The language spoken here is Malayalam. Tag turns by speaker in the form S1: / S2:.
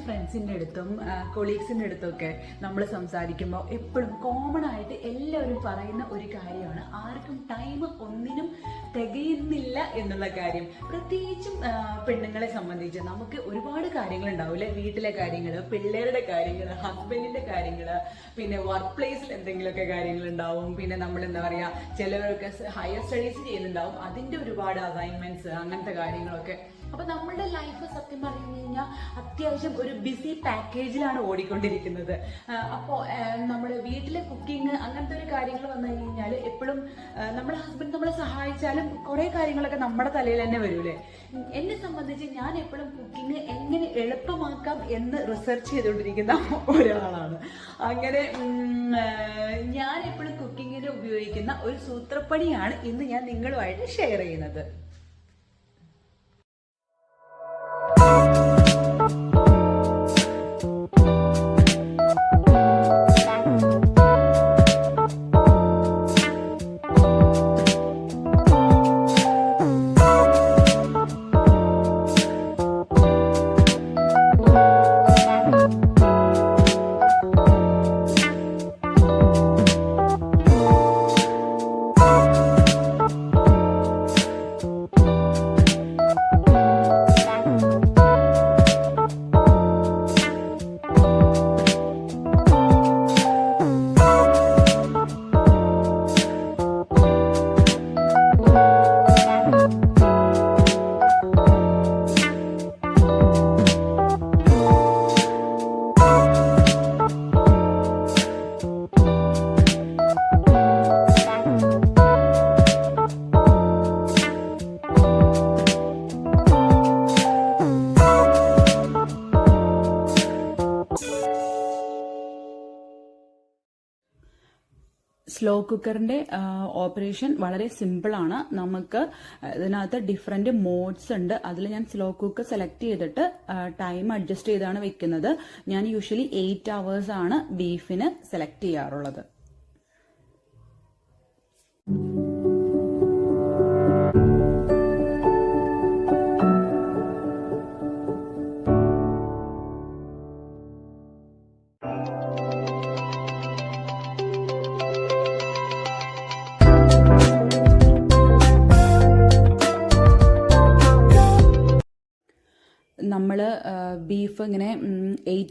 S1: ഫ്രണ്ട്സിൻ്റെ അടുത്തും കൊളീഗ്സിൻ്റെ അടുത്തൊക്കെ നമ്മൾ സംസാരിക്കുമ്പോൾ എപ്പോഴും കോമൺ ആയിട്ട് എല്ലാവരും പറയുന്ന ഒരു കാര്യമാണ് ആർക്കും ടൈം ഒന്നിനും തികയുന്നില്ല എന്നുള്ള കാര്യം. പ്രത്യേകിച്ചും പെണ്ണുങ്ങളെ സംബന്ധിച്ച് നമുക്ക് ഒരുപാട് കാര്യങ്ങളുണ്ടാവില്ലേ, വീട്ടിലെ കാര്യങ്ങൾ, പിള്ളേരുടെ കാര്യങ്ങൾ, ഹസ്ബൻഡിന്റെ കാര്യങ്ങൾ, പിന്നെ വർക്ക് പ്ലേസിൽ എന്തെങ്കിലുമൊക്കെ കാര്യങ്ങളുണ്ടാവും, പിന്നെ നമ്മൾ എന്താ പറയുക ചിലവരൊക്കെ ഹയർ സ്റ്റഡീസ് ചെയ്യുന്നുണ്ടാവും, അതിൻ്റെ ഒരുപാട് അസൈൻമെന്റ്സ് അങ്ങനത്തെ കാര്യങ്ങളൊക്കെ. അപ്പൊ നമ്മളുടെ ലൈഫ് സത്യം പറഞ്ഞു കഴിഞ്ഞാൽ അത്യാവശ്യം ഒരു ബിസി പാക്കേജിലാണ് ഓടിക്കൊണ്ടിരിക്കുന്നത്. അപ്പോൾ നമ്മുടെ വീട്ടിലെ കുക്കിംഗ് അങ്ങനത്തെ ഒരു കാര്യങ്ങൾ വന്നു കഴിഞ്ഞാൽ എപ്പോഴും നമ്മുടെ ഹസ്ബൻഡ് നമ്മളെ സഹായിച്ചാലും കുറെ കാര്യങ്ങളൊക്കെ നമ്മുടെ തലയിൽ തന്നെ വരൂലേ. എന്നെ സംബന്ധിച്ച് ഞാൻ എപ്പോഴും കുക്കിംഗ് എങ്ങനെ എളുപ്പമാക്കാം എന്ന് റിസർച്ച് ചെയ്തുകൊണ്ടിരിക്കുന്ന ഒരാളാണ്. അങ്ങനെ ഞാൻ എപ്പോഴും കുക്കിങ്ങിന് ഉപയോഗിക്കുന്ന ഒരു സൂത്രപ്പണിയാണ് ഇന്ന് ഞാൻ നിങ്ങളുമായിട്ട് ഷെയർ ചെയ്യുന്നത്. സ്ലോ കുക്കറിന്റെ ഓപ്പറേഷൻ വളരെ സിമ്പിൾ ആണ്. നമുക്ക് ഇതിനകത്ത് ഡിഫറെന്റ് മോഡ്സ് ഉണ്ട്. അതിൽ ഞാൻ സ്ലോ കുക്കർ സെലക്ട് ചെയ്തിട്ട് ടൈം അഡ്ജസ്റ്റ് ചെയ്താണ് വെക്കുന്നത്. ഞാൻ യൂഷ്വലി 8 hours ആണ് ബീഫിന് സെലക്ട് ചെയ്യാറുള്ളത്. നമ്മൾ ബീഫ് ഇങ്ങനെ 8